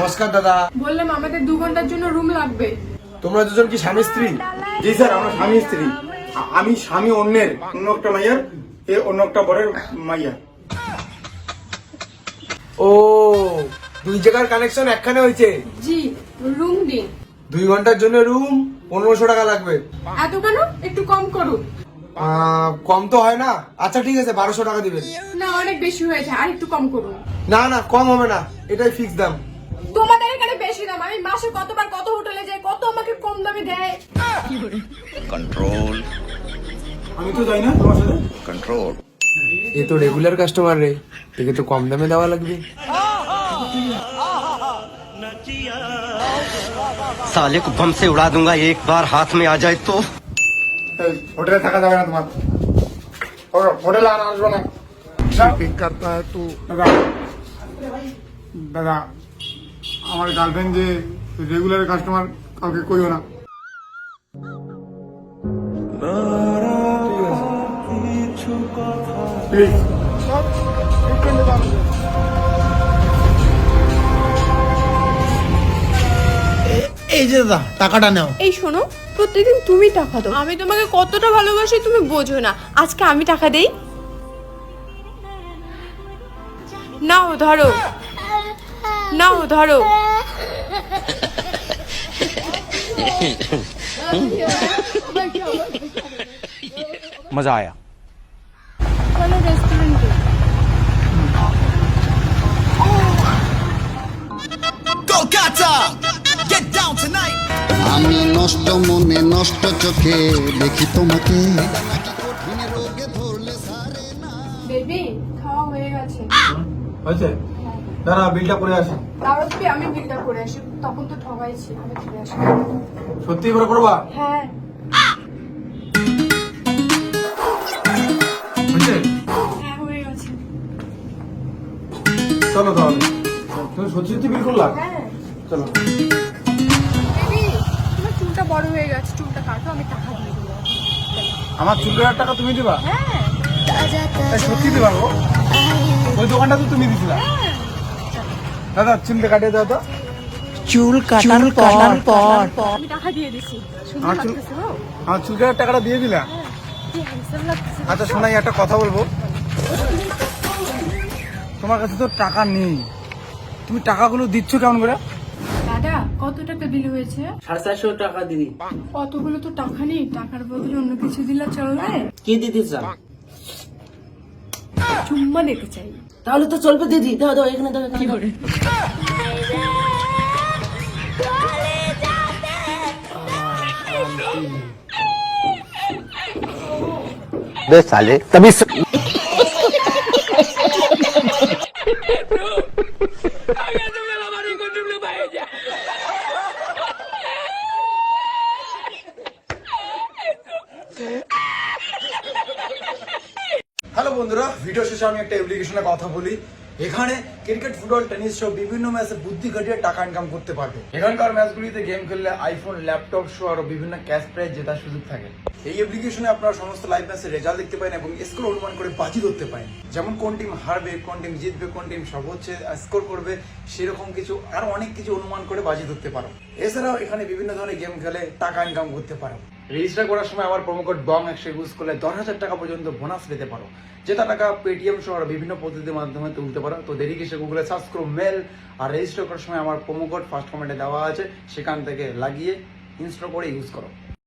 নমস্কার দাদা। বললাম আমাদের 2 ঘন্টার জন্য রুম লাগবে। তোমরা দুজন কি স্বামী স্ত্রী? জি স্যার, আমরা স্বামী স্ত্রী। আমি স্বামী অন্য একটা মাইয়ার, এ অন্য একটা বরের মাইয়া। ও, দুই জায়গার কানেকশন একখানে হয়েছে। জি, রুম দিন। 2 ঘন্টার জন্য রুম 1500 টাকা লাগবে। এত কেন? একটু কম করুন। কম তো হয় না। আচ্ছা ঠিক আছে, 1200 টাকা দিবেন। না, অনেক বেশি হয়েছে, আর একটু কম করুন। না না, কম হবে না, এটাই ফিক্স দাম। তোমাদের এখানে বেশি দাম। আমি মাসে কতবার কত হোটেলে যাই, কত আমাকে কম দামে দেয়। कंट्रोल আমি তো যাই না তোমার সাথে। कंट्रोल এ তো রেগুলার কাস্টমার রে, একে তো কম দামে দেওয়া লাগবে। साले को बम से उड़ा दूंगा एक बार हाथ में आ जाए तो। এই, হোটেলে থাকা যাবে না তোমার। হোটেলে আর আসবে না। দাদা, দাদা, আমার গার্লফ্রেন্ড যে রেগুলার কাস্টমার, কাউকে কইও না। প্লিজ। এই যে দাদা, টাকাটা নাও। এই শোনো, প্রত্যেকদিন তুমি টাকা দাও। আমি তোমাকে কতটা ভালোবাসি তুমি বোঝো না। আজকে আমি টাকা দেই। নাও ধরো, নাও ধরো। मजा आया। চলো রেস্টুরেন্টে। আমি নষ্ট মনে নষ্ট চোখে দেখি তোমাকে। বেবি, খাওয়া হয়ে গেছে। হয়েছে? দাঁড়া, বিলটা করে আসি। তারপর কি আমি বিলটা করে আসি? তখন তো ঠগাইছি, আমি ফিরে আসি। সত্যি করে করবা? হ্যাঁ। হয়েছে? হ্যাঁ, হয়ে গেছে। চলো তাহলে। তুমি সত্যি সত্যি বিল করলা? হ্যাঁ। চলো। বেবি, তোমার চুলটা বড় হয়ে গেছে, চুলটা কাটো, আমি টাকা দিয়ে দেবো। আমার চুল কাটার টাকা তুমি দিবা? হ্যাঁ। এই, সত্যি দিবা গো? ওই দোকানটা তো তুমি দিছিলা। দাদা, চুলটা কাটিয়ে দাও তো। চুল কাটার পর আমি টাকা দিয়ে দিছি। সুন্দর আমার চুল- লাগতেছে গো। আমার চুল কাটার টাকাটা দিয়ে দিলা? কি হ্যান্ডসাম লাগতেছে। আচ্ছা শোনাই, একটা কথা বলবো। তোমার কাছে তো টাকা নেই, তুমি টাকাগুলো দিচ্ছ কেমন করে? দাদা, কত টাকা বিল হয়েছে? 450 টাকা দিদি। কতগুলো তো টাকা নেই, টাকার বদলে অন্য কিছু দিলে চলবে? কি দিদি চান? চুম্মা দিতে চাই। তাহলে তো চলবে দিদি, দাও দাও, এখানে দাও। কি করে? बे साले तभी হ্যালো বন্ধুরা, ভিডিও শেষে আমি একটা অ্যাপ্লিকেশনের কথা বলি। এখানে ক্রিকেট, ফুটবল, টেনিস সহ বিভিন্ন ম্যাচে বুদ্ধি খাটিয়ে টাকা ইনকাম করতে পারবে। এখানকার ম্যাচগুলিতে গেম খেললে আইফোন, ল্যাপটপ সহ আরো বিভিন্ন ক্যাশ প্রাইজ জেতার সুযোগ থাকে। এই অ্যাপ্লিকেশনে আপনারা সমস্ত লাইভ ম্যাচের রেজাল্ট দেখতে পারেন এবং স্কোর অনুমান করে বাজি ধরতে পারেন। যেমন কোন টিম হারবে, কোন টিম জিতবে, কোন টিম সর্বোচ্চ স্কোর করবে, সেরকম কিছু আরো অনেক কিছু অনুমান করে বাজি ধরতে পারো। এছাড়াও এখানে বিভিন্ন ধরনের গেম খেলে টাকা ইনকাম করতে পারো। রেজিস্টার করার সময় আমার প্রোমো কোড BONG100 ইউজ করলে 10,000 টাকা পর্যন্ত বোনাস পেতে পারো। যেটা টাকা পেটিএম সহ বিভিন্ন পদ্ধতির মাধ্যমে তুলতে পারো। তো দেরি কিসে, গুগলে সার্চ করো মেল, আর রেজিস্টার করার সময় আমার প্রোমো কোড ফার্স্ট কমেন্টে দেওয়া আছে, সেখান থেকে লাগিয়ে ইনস্টল করে ইউজ করো।